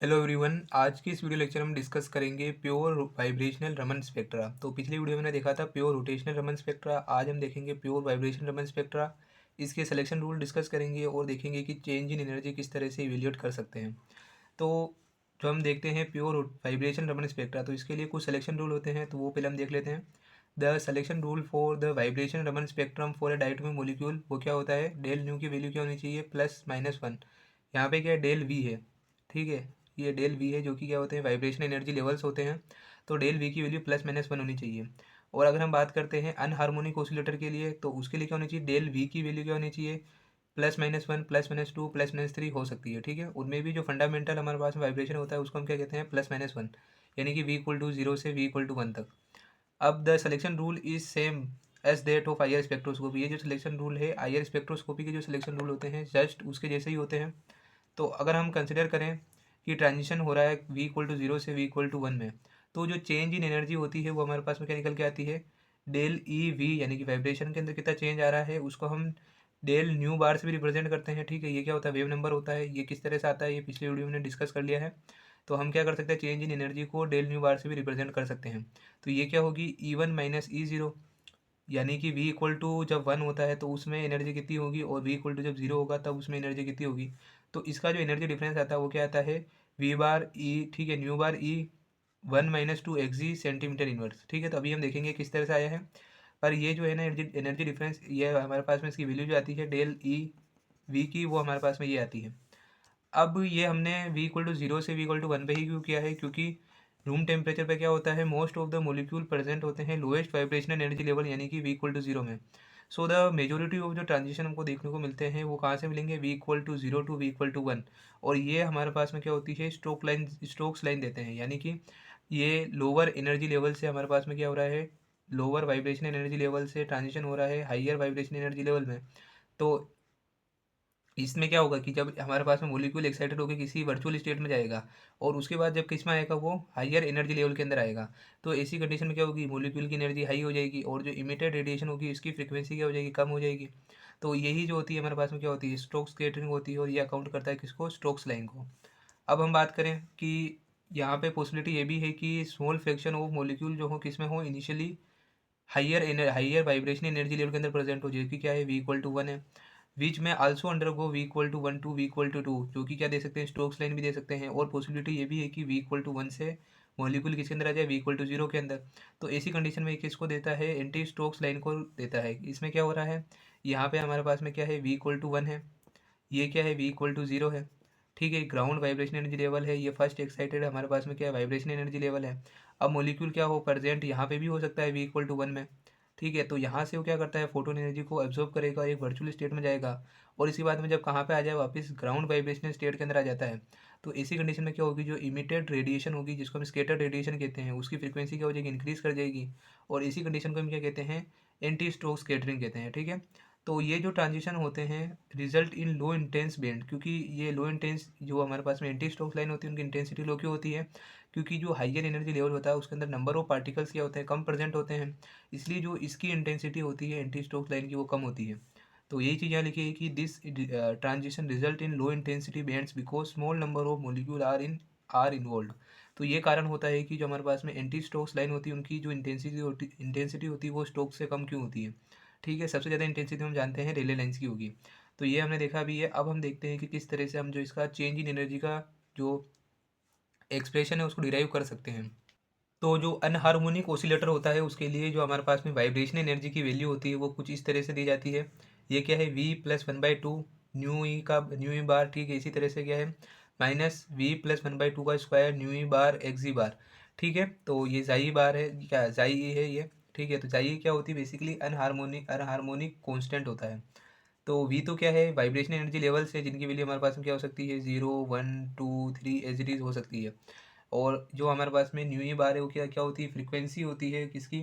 Hello everyone. आज की इस वीडियो लेक्चर में हम डिस्कस करेंगे प्योर वाइब्रेशनल रमन स्पेक्ट्रा। तो पिछली वीडियो में मैंने देखा था प्योर रोटेशनल रमन स्पेक्ट्रा। आज हम देखेंगे प्योर वाइब्रेशनल रमन स्पेक्ट्रा। इसके सिलेक्शन रूल डिस्कस करेंगे और देखेंगे कि चेंज इन एनर्जी किस तरह से इवेल्यूएट कर सकते हैं। तो जो हम देखते हैं प्योर वाइब्रेशन रमन स्पेक्ट्रा, तो इसके लिए कुछ सिलेक्शन रूल होते हैं, तो वो पहले हम देख लेते हैं। The selection rule for the vibration Raman spectrum for a diatomic molecule, वो क्या होता है, डेल न्यू की वैल्यू क्या होनी चाहिए, +-1। यहाँ पे क्या है, डेल वी है। ठीक है, ये डेल वी है जो कि क्या होते हैं, वाइब्रेशन एनर्जी लेवल्स होते हैं। तो डेल वी की वैल्यू +-1 होनी चाहिए। और अगर हम बात करते हैं अनहार्मोनिक ऑसिलेटर के लिए, तो उसके लिए क्या होनी चाहिए, डेल वी की वैल्यू क्या होनी चाहिए, +-1, +-2, +-3 हो सकती है। ठीक है, उनमें भी जो फंडामेंटल हमारे पास वाइब्रेशन होता है उसको हम क्या कहते हैं, +-1, यानी कि v=0 से v=1 तक। अब the selection rule is same as that of IR spectroscopy. ये जो सिलेक्शन रूल है आईआर स्पेक्ट्रोस्कोपी के जो सिलेक्शन रूल होते हैं जस्ट उसके जैसे ही होते हैं। तो अगर हम कंसिडर करें कि ट्रांजिशन हो रहा है v=0 से v=1 में, तो जो चेंज इन एनर्जी होती है वो हमारे पास में क्या निकल के आती है, डेल ई वी, यानी कि वाइब्रेशन के अंदर कितना चेंज आ रहा है उसको हम डेल न्यू बार से भी रिप्रेजेंट करते हैं। ठीक है, ये क्या होता है, वेव नंबर होता है। ये किस तरह से आता है ये पिछले वीडियो में हमने डिस्कस कर लिया है। तो हम क्या कर सकते हैं, चेंज इन एनर्जी को डेल न्यू बार से भी रिप्रेजेंट कर सकते हैं। तो ये क्या होगी, E1 - E0, यानी कि v इक्वल टू जब 1 होता है तो उसमें एनर्जी कितनी होगी, और v इक्वल टू जब 0 होगा तब उसमें एनर्जी कितनी होगी। तो इसका जो एनर्जी डिफरेंस आता है वो क्या आता है, v बार ई, ठीक है, न्यू बार ई 1 - 2 xg सेंटीमीटर इनवर्स। ठीक है, तो अभी हम देखेंगे किस तरह से आया है। पर ये जो है ना एनर्जी एनर्जी डिफरेंस, ये हमारे पास में इसकी वैल्यू जो आती है डेल ई वी की, वो हमारे पास में ये आती है। अब ये हमने v=0 से v=1 पे ही क्यों किया है, क्योंकि रूम टेम्परेचर पे क्या होता है, most of the molecule present होते हैं लोएस्ट वाइब्रेशनल एनर्जी लेवल, यानी कि v=0 में। सो द मेजोरिटी ऑफ जो ट्रांजिशन हमको देखने को मिलते हैं वो कहाँ से मिलेंगे, v=0 टू v=1। और ये हमारे पास में क्या होती है, स्टोक्स लाइन देते हैं, यानी कि ये लोअर एनर्जी लेवल से हमारे पास में क्या हो रहा है, लोअर वाइब्रेशनल एनर्जी लेवल से ट्रांजिशन हो रहा है हाइयर वाइब्रेशन एनर्जी लेवल में। तो इसमें क्या होगा कि जब हमारे पास में मॉलिक्यूल एक्साइटेड होकर किसी वर्चुअल स्टेट में जाएगा, और उसके बाद जब किस में आएगा, वो हायर एनर्जी लेवल के अंदर आएगा। तो ऐसी कंडीशन में क्या होगी, मॉलिक्यूल की एनर्जी हाई हो जाएगी और जो इमिटेड रेडिएशन होगी इसकी फ्रीक्वेंसी क्या हो जाएगी, कम हो जाएगी। तो यही जो होती है हमारे पास में क्या होती है, स्टोक्स स्केटरिंग होती है, और ये अकाउंट करता है किसको, स्टोक्स लाइन को। अब हम बात करें कि यहाँ पे पॉसिबिलिटी ये भी है कि स्मॉल फ्रैक्शन ऑफ मॉलिक्यूल जो हो किस में हो, initially higher vibration energy level के अंदर प्रेजेंट हो, जो कि क्या है, v=1 है। विच में also undergo v=1 to v=2, जो कि क्या दे सकते हैं, स्टोक्स लाइन भी दे सकते हैं। और पॉसिबिलिटी ये भी है कि v=1 से मॉलिक्यूल किसके अंदर आ जाए, v=0 के अंदर। तो ऐसी कंडीशन में ये किसको देता है, एंटी स्टोक्स लाइन को देता है। इसमें क्या हो रहा है, यहाँ पे हमारे पास में क्या है, v=1 है, ये क्या है, v=0 है। ठीक है, ग्राउंड वाइब्रेशन एनर्जी लेवल है, ये फर्स्ट एक्साइटेड हमारे पास में क्या है, वाइब्रेशन एनर्जी लेवल है। अब मॉलिक्यूल क्या हो, प्रेजेंट यहाँ पे भी हो सकता है v=1 में। ठीक है, तो यहाँ से वो क्या करता है, फोटोन एनर्जी को एब्जॉर्ब करेगा, एक वर्चुअल स्टेट में जाएगा, और इसके बाद में जब कहाँ पे आ जाए, वापस ग्राउंड वाइब्रेशनल स्टेट के अंदर आ जाता है। तो इसी कंडीशन में क्या होगी, जो इमिटेड रेडिएशन होगी जिसको हम स्केटर्ड रेडिएशन कहते हैं, उसकी फ्रीक्वेंसी क्या हो जाएगी, इंक्रीज कर जाएगी। और इसी कंडीशन को हम क्या कहते हैं, एंटी स्टोक स्केटरिंग कहते हैं। ठीक है, तो ये जो ट्रांजिशन होते हैं result in low intense band, क्योंकि ये लो इंटेंस जो हमारे पास में एंटी स्टोक लाइन होती है उनकी इंटेंसिटी लो क्यों होती है, क्योंकि जो हाइयर एनर्जी लेवल होता है उसके अंदर नंबर ऑफ पार्टिकल्स क्या होते हैं, कम प्रेजेंट होते हैं। इसलिए जो इसकी इंटेंसिटी होती है एंटी स्टोक लाइन की, वो कम होती है। तो यही चीज़ यहाँ लिखी है कि this transition result in low intensity bands because small number of molecule are involve. तो ये कारण होता है कि जो हमारे पास में एंटी स्टोक्स लाइन होती है उनकी जो इंटेंसिटी होती है वो स्टोक से कम क्यों होती है। ठीक है, सबसे ज़्यादा इंटेंसिटी हम जानते हैं रेले लेंस की होगी। तो ये हमने देखा भी है। अब हम देखते हैं कि किस तरह से हम जो इसका चेंज इन एनर्जी का जो एक्सप्रेशन है उसको डिराइव कर सकते हैं। तो जो अनहार्मोनिक ऑसिलेटर होता है उसके लिए जो हमारे पास में वाइब्रेशन एनर्जी की वैल्यू होती है वो कुछ इस तरह से दी जाती है। ये क्या है, v+1/2 न्यू ई का न्यू ई बार। ठीक है, इसी तरह से क्या है, -v+1/2 का स्क्वायर न्यू ई बार एक्जी बार। ठीक है, तो ये जाई बार है, क्या जाई ई है ये। ठीक है, तो जाई क्या होती है, बेसिकली अनहार्मोनिक अनहार्मोनिक कॉन्स्टेंट होता है। तो वी तो क्या है, वाइब्रेशन एनर्जी लेवल्स है जिनकी वैल्यू हमारे पास में क्या हो सकती है, 0 1 2 3 एज इट इज़ हो सकती है। और जो हमारे पास में न्यू ई बार है वो क्या क्या होती है, फ्रीक्वेंसी होती है किसकी।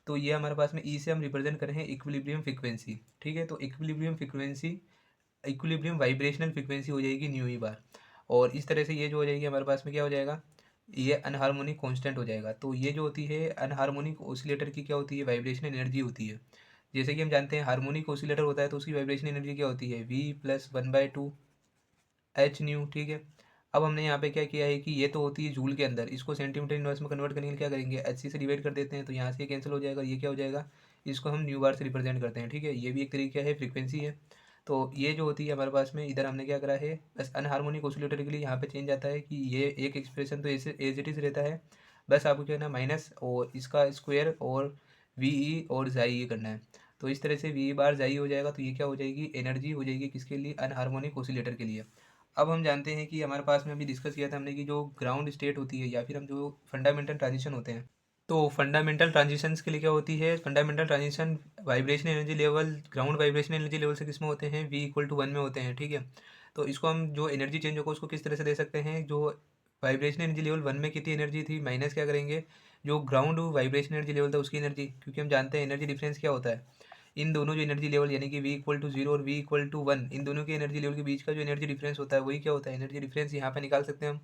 तो ये हमारे पास में ई से हम रिप्रेजेंट कर रहे हैं इक्विलिब्रियम फ्रीक्वेंसी। ठीक है, तो equilibrium frequency, equilibrium vibrational frequency हो जाएगी न्यू ई बार। और इस तरह से ये जो हो जाएगी हमारे पास में क्या हो जाएगा, ये अनहार्मोनिक कांस्टेंट हो जाएगा। तो ये जो होती है अनहार्मोनिक ऑसिलेटर की क्या होती है, वाइब्रेशन एनर्जी होती है। जैसे कि हम जानते हैं हार्मोनिक ऑसिलेटर होता है तो उसकी वाइब्रेशन एनर्जी क्या होती है, v+1/2 एच न्यू। ठीक है, अब हमने यहाँ पे क्या किया है कि ये तो होती है जूल के अंदर, इसको सेंटीमीटर इनवर्स में कन्वर्ट करने के लिए क्या करेंगे, एच से डिवाइड कर देते हैं, तो यहाँ से कैंसिल हो जाएगा, ये क्या हो जाएगा, इसको हम न्यू बार से रिप्रेजेंट करते हैं। ठीक है, ये भी एक तरीका है, फ्रीक्वेंसी है। तो ये जो होती है हमारे पास में, इधर हमने क्या करा है, बस अनहार्मोनिक ऑसिलेटर के लिए यहाँ पे चेंज आता है कि ये एक एक्सप्रेशन तो ऐसे एज इट इज़ रहता है, बस आपको क्या करना है, माइनस और इसका स्क्वायर और वी ई और जाई करना है। तो इस तरह से वी बार जाई हो जाएगा, तो ये क्या हो जाएगी, एनर्जी हो जाएगी किसके लिए, अनहार्मोनिक ऑसिलेटर के लिए। अब हम जानते हैं कि हमारे पास में अभी डिस्कस किया था हमने कि जो ग्राउंड स्टेट होती है या फिर हम जो फंडामेंटल ट्रांजिशन होते हैं, तो फंडामेंटल ट्रांजिशंस के लिए क्या होती है, fundamental transition vibration energy level, ground vibration energy level से किस में होते हैं, V = 1 में होते हैं। ठीक है, तो इसको हम जो एनर्जी चेंज होगा उसको किस तरह से दे सकते हैं, जो वाइब्रेशन एनर्जी लेवल 1 में कितनी एनर्जी थी माइनस क्या करेंगे, जो ग्राउंड वाइब्रेशन एनर्जी लेवल था उसकी एनर्जी, क्योंकि हम जानते हैं एनर्जी डिफरेंस क्या होता है, इन दोनों जो एनर्जी लेवल यानी कि V = 0 और V = 1, इन दोनों के एनर्जी लेवल के बीच का जो एनर्जी डिफरेंस होता है वही क्या होता है, एनर्जी डिफरेंस। यहाँ पे निकाल सकते हैं हम।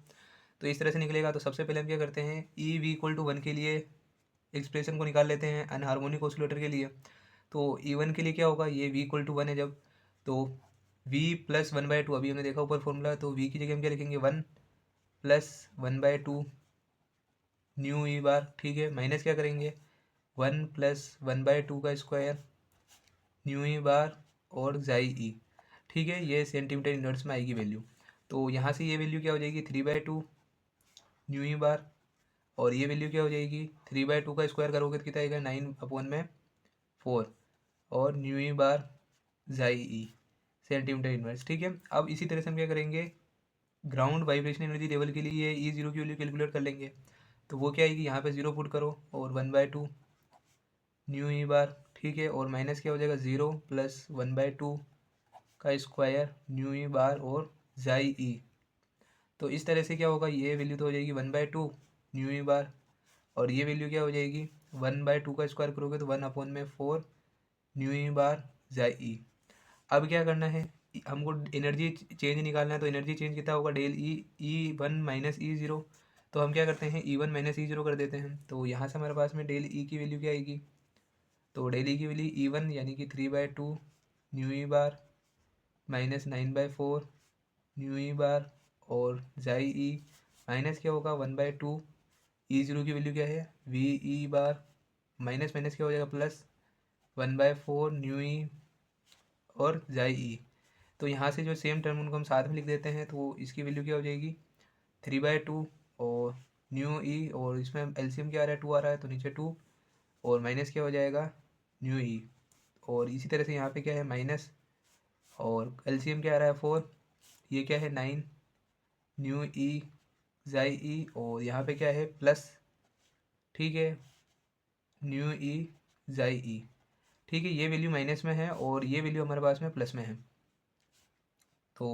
तो इस तरह से निकलेगा। तो सबसे पहले हम क्या करते हैं, E V = 1 के लिए एक्सप्रेशन को निकाल लेते हैं अनहार्मोनिक ऑसिलेटर के लिए। तो E1 के लिए क्या होगा, ये V = 1 है जब, तो V + 1/2, अभी हमने देखा ऊपर फॉर्मूला, तो V की जगह हम क्या लिखेंगे, 1 + 1/2 न्यू ई बार। ठीक है, माइनस क्या करेंगे, 1 + 1/2 का स्क्वायर न्यू ई बार और जाई ई। ठीक है, ये सेंटीमीटर इनवर्स में आएगी वैल्यू। तो यहाँ से ये वैल्यू क्या हो जाएगी, 3/2 न्यू ई बार, और ये वैल्यू क्या हो जाएगी, 3/2 का स्क्वायर करोगे तो कितना आएगा, 9/4 और न्यू ई बार जाई ई सेंटीमीटर इनवर्स। ठीक है, अब इसी तरह से हम क्या करेंगे, ग्राउंड वाइब्रेशन एनर्जी लेवल के लिए E0 की वैल्यू कैलकुलेट कर लेंगे। तो वो क्या आएगी, यहाँ पे 0 पुट करो और 1/2 न्यू ई बार। ठीक है, और माइनस क्या हो जाएगा, 0 + 1/2 का स्क्वायर न्यू ई बार और जाई ई। तो इस तरह से क्या होगा, ये वैल्यू तो हो जाएगी 1/2 न्यू ई बार, और ये वैल्यू क्या हो जाएगी, 1/2 का स्क्वायर करोगे तो 1/4 न्यू ई बार जाई ई। अब क्या करना है, हमको एनर्जी चेंज निकालना है, तो एनर्जी चेंज कितना होगा, डेल ई, E1 - E0। तो हम क्या करते हैं, E1 - E0 कर देते हैं। तो यहाँ से हमारे पास में डेल ई की वैल्यू क्या आएगी, तो डेल ई की वैल्यू E1 यानी कि 3/2 न्यू ई बार माइनस 9/4 न्यू ई बार और जाई ई, माइनस क्या होगा, 1/2 E0 की वैल्यू क्या है, V ई बार, माइनस माइनस क्या हो जाएगा, प्लस 1/4 न्यू ई और जाई ई। तो यहाँ से जो सेम टर्म उनको हम साथ में लिख देते हैं, तो इसकी वैल्यू क्या हो जाएगी, 3/2 और न्यू ई, और इसमें एलसीएम क्या आ रहा है, 2 आ रहा है, तो नीचे 2 और माइनस क्या हो जाएगा, न्यू ई। और इसी तरह से यहाँ पे क्या है, माइनस और एलसीएम क्या आ रहा है, 4, ये क्या है, 9 न्यू ई जाई ई, और यहाँ पे क्या है, प्लस। ठीक है, न्यू ई जाई ई। ठीक है, ये वैल्यू माइनस में है और ये वैल्यू हमारे पास में प्लस में है। तो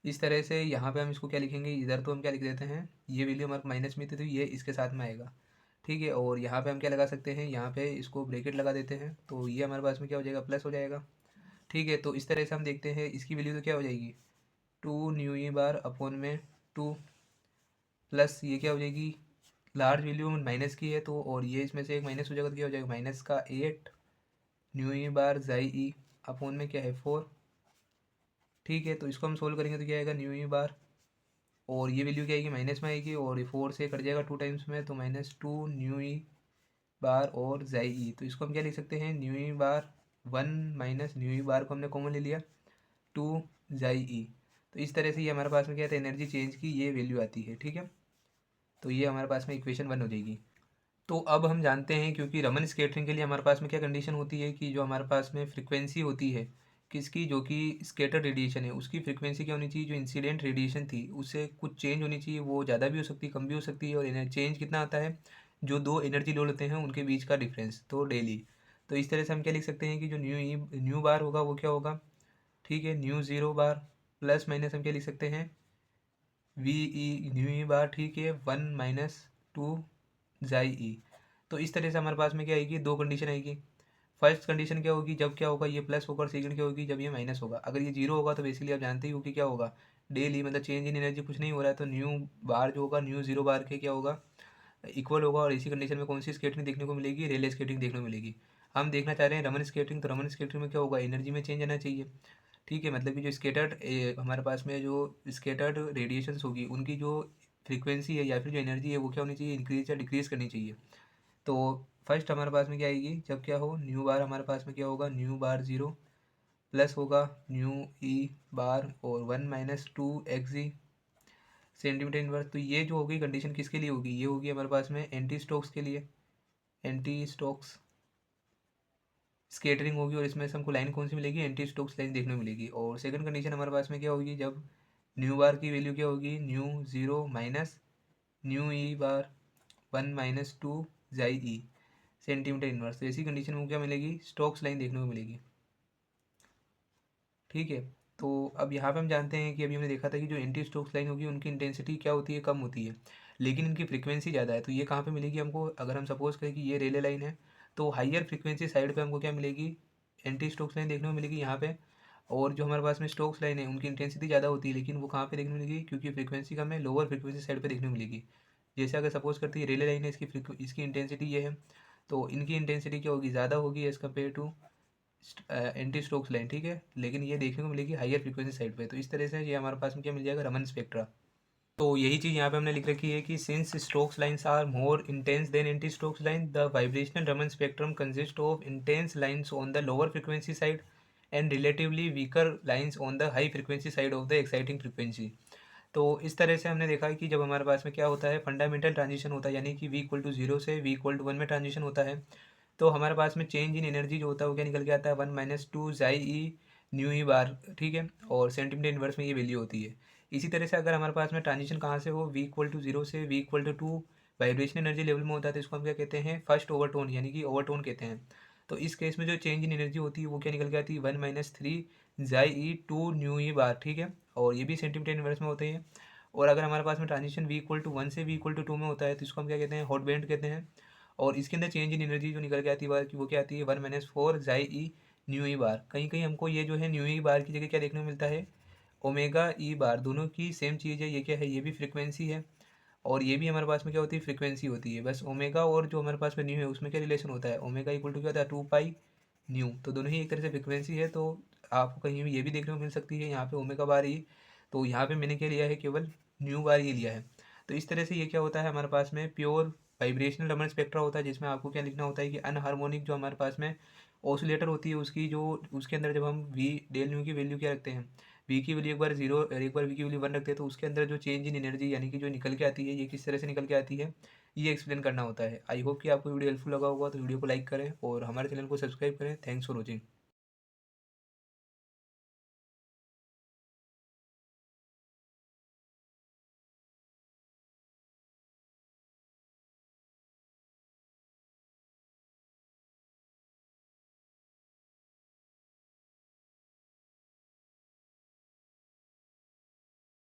इस तरह से यहाँ पे हम इसको क्या लिखेंगे, इधर तो हम क्या लिख देते हैं, ये वैल्यू हमारे माइनस में थी तो ये इसके साथ में आएगा। ठीक है, और यहाँ पे हम क्या लगा सकते हैं, यहाँ पे इसको ब्रैकेट लगा देते हैं, तो ये हमारे पास में क्या हो जाएगा, प्लस हो जाएगा। ठीक है, तो इस तरह से हम देखते हैं इसकी वैल्यू तो क्या हो जाएगी, 2 न्यू ई बार अपॉन में 2 प्लस ये क्या हो जाएगी, लार्ज वैल्यू माइनस की है तो, और ये इसमें से एक माइनस हो जाएगा तो क्या हो जाएगा, माइनस का 8 न्यू ई बार जाई ई अपॉन में क्या है, 4। ठीक है, तो इसको हम सोल्व करेंगे तो क्या आएगा, न्यू ई बार, और ये वैल्यू क्या आएगी, माइनस में आएगी, और ये 4 से कट जाएगा 2 टाइम्स में, तो -2 न्यू ई बार और जाई ई। तो इसको हम क्या लिख सकते हैं, न्यू ई बार 1 माइनस न्यू ई बार को हमने कॉमन ले लिया, 2 जाई ई। तो इस तरह से ये हमारे पास में क्या था, एनर्जी चेंज की ये वैल्यू आती है। ठीक है, तो ये हमारे पास में इक्वेशन 1 हो जाएगी। तो अब हम जानते हैं, क्योंकि रमन स्केटरिंग के लिए हमारे पास में क्या कंडीशन होती है कि जो हमारे पास में फ्रिक्वेंसी होती है किसकी, जो कि स्केटर रेडिएशन है, उसकी फ्रिक्वेंसी क्या होनी चाहिए, जो इंसिडेंट रेडिएशन थी उससे कुछ चेंज होनी चाहिए, वो ज़्यादा भी हो सकती है कम भी हो सकती है, और चेंज कितना आता है, जो दो एनर्जी लेवल होते हैं उनके बीच का डिफरेंस, तो डेली। तो इस तरह से हम क्या लिख सकते हैं कि जो न्यू बार होगा वो क्या होगा, ठीक है, न्यू ज़ीरो बार प्लस माइनस हम क्या लिख सकते हैं, वी ई न्यू ई बार। ठीक है, 1 - 2 जाई ई। तो इस तरह से हमारे पास में क्या आएगी, दो कंडीशन आएगी। फर्स्ट कंडीशन क्या होगी, जब क्या होगा, ये प्लस होगा, और सेकंड क्या होगी, जब ये माइनस होगा। अगर ये जीरो होगा तो बेसिकली आप जानते ही हो कि क्या होगा, डेली मतलब चेंज इन एनर्जी कुछ नहीं हो रहा है, तो न्यू बार जो होगा न्यू जीरो बार के क्या होगा, इक्वल होगा। और इसी कंडीशन में कौन सी स्केटिंग देखने को मिलेगी, रेले स्केटिंग देखने को मिलेगी। हम देखना चाह रहे हैं रमन स्केटिंग, तो रमन स्केटिंग में क्या होगा, एनर्जी में चेंज आना चाहिए। ठीक है, मतलब कि जो स्कैटर्ड हमारे पास में जो स्कैटर्ड रेडिएशंस होगी उनकी जो फ्रीक्वेंसी है या फिर जो एनर्जी है वो क्या होनी चाहिए, इंक्रीज या डिक्रीज करनी चाहिए। तो फर्स्ट हमारे पास में क्या आएगी, जब क्या हो न्यू बार हमारे पास में क्या होगा, न्यू बार ज़ीरो प्लस होगा न्यू ई बार और 1 - 2 एक्स ई सेंटीमीटर इनवर्स। तो ये जो होगी कंडीशन किसके लिए होगी, ये होगी हमारे पास में एंटी स्टोक्स के लिए, एंटी स्टोक्स स्केटरिंग होगी और इसमें से हमको लाइन कौन सी मिलेगी, एंटी स्टोक्स लाइन देखने को मिलेगी। और सेकंड कंडीशन हमारे पास में क्या होगी, जब न्यू बार की वैल्यू क्या होगी, न्यू ज़ीरो माइनस न्यू ई बार 1 - 2 सेंटीमीटर इनवर्स। तो ऐसी कंडीशन में क्या मिलेगी, स्टोक्स लाइन देखने को मिलेगी। ठीक है, तो अब यहाँ पे हम जानते हैं कि अभी हमने देखा था कि जो एंटी स्टोक्स लाइन होगी उनकी इंटेंसिटी क्या होती है, कम होती है, लेकिन इनकी फ्रीक्वेंसी ज़्यादा है। तो ये कहाँ पे मिलेगी हमको, अगर हम सपोज करें कि ये रेले लाइन है तो हाइयर फ्रीक्वेंसी साइड पे हमको क्या मिलेगी, एंटी स्टोक्स लाइन देखने को मिलेगी यहाँ पे। और जो हमारे पास में स्टोक्स लाइन है उनकी इंटेंसिटी ज़्यादा होती है, लेकिन वो कहाँ पे देखने को मिलेगी, क्योंकि फ्रीक्वेंसी कम है, लोअर फ्रीक्वेंसी साइड पे देखने को मिलेगी। जैसे अगर सपोज करते हैं रेले लाइन है, इसकी इंटेंसिटी ये है, तो इनकी इंटेंसिटी क्या होगी, ज़्यादा होगी as compare to anti Stokes line. ठीक है, लेकिन ये देखने को मिलेगी हायर फ्रीक्वेंसी साइड पे। तो इस तरह से ये हमारे पास में क्या मिल जाएगा, रमन स्पेक्ट्रा। तो यही चीज़ यहाँ पे हमने लिख रखी है कि since Stokes lines are more intense than anti Stokes line, the vibrational Raman spectrum consist of intense lines on the lower frequency side and relatively weaker lines on the high frequency side of the exciting frequency. तो इस तरह से हमने देखा है कि जब हमारे पास में क्या होता है, फंडामेंटल ट्रांजिशन होता है, यानी कि v=0 से v=1 में ट्रांजिशन होता है, तो हमारे पास में चेंज इन एनर्जी जो होता है वो क्या निकल के आता है, 1 - 2 न्यू ई बार। ठीक है, और सेंटीमीटर इन्वर्स में ये वैल्यू होती है। इसी तरह से अगर हमारे पास में ट्रांजिशन कहाँ से हो, v=0 से v=2 वाइब्रेशन एनर्जी लेवल में होता है, तो इसको हम क्या कहते हैं, फर्स्ट ओवरटोन, यानी कि ओवरटोन कहते हैं। तो इस केस में जो चेंज इन एनर्जी होती है वो क्या निकल के आती है, 1 - 3 न्यू ई बार। ठीक है, और ये भी सेंटीमीटर इन्वर्स में होते हैं। और अगर हमारे पास में ट्रांजिशन v=1 से v=2 में होता है, तो इसको हम क्या कहते हैं, हॉट बैंड कहते हैं। और इसके अंदर चेंज इन एनर्जी जो निकल के आती है वो क्या आती है, 1 - 4 न्यू ई बार। कहीं कहीं हमको ये जो है न्यू ई बार की जगह क्या देखने को मिलता है, ओमेगा ई बार। दोनों की सेम चीज़ है, ये क्या है, ये भी फ्रिक्वेंसी है और ये भी हमारे पास में क्या होती है, फ्रिक्वेंसी होती है। बस ओमेगा और जो हमारे पास में न्यू है उसमें क्या रिलेशन होता है, ओमेगा इक्वल टू क्या होता है, 2 पाई न्यू। तो दोनों ही एक तरह से फ्रिक्वेंसी है। तो आपको कहीं भी ये भी देखने को मिल सकती है, यहाँ पे ओमेगा बार ई, तो यहाँ पे मैंने क्या लिया है, केवल न्यू बार ये लिया है। तो इस तरह से ये क्या होता है, हमारे पास में प्योर वाइब्रेशनल रमन स्पेक्ट्रा होता है, जिसमें आपको क्या लिखना होता है कि अनहार्मोनिक जो हमारे पास में ऑसिलेटर होती है उसकी जो, उसके अंदर जब हम वी डेल न्यू की वैल्यू क्या रखते हैं, वी की वैल्यू एक बार जीरो और एक बार वी की वैल्यू 1 रखते हैं, तो उसके अंदर जो चेंज इन एनर्जी यानी कि जो निकल के आती है, ये किस तरह से निकल के आती है, ये एक्सप्लेन करना होता है। आई होप कि आपको वीडियो हेल्पफुल लगा होगा, तो वीडियो को लाइक करें और हमारे चैनल को सब्सक्राइब करें। Thanks for watching.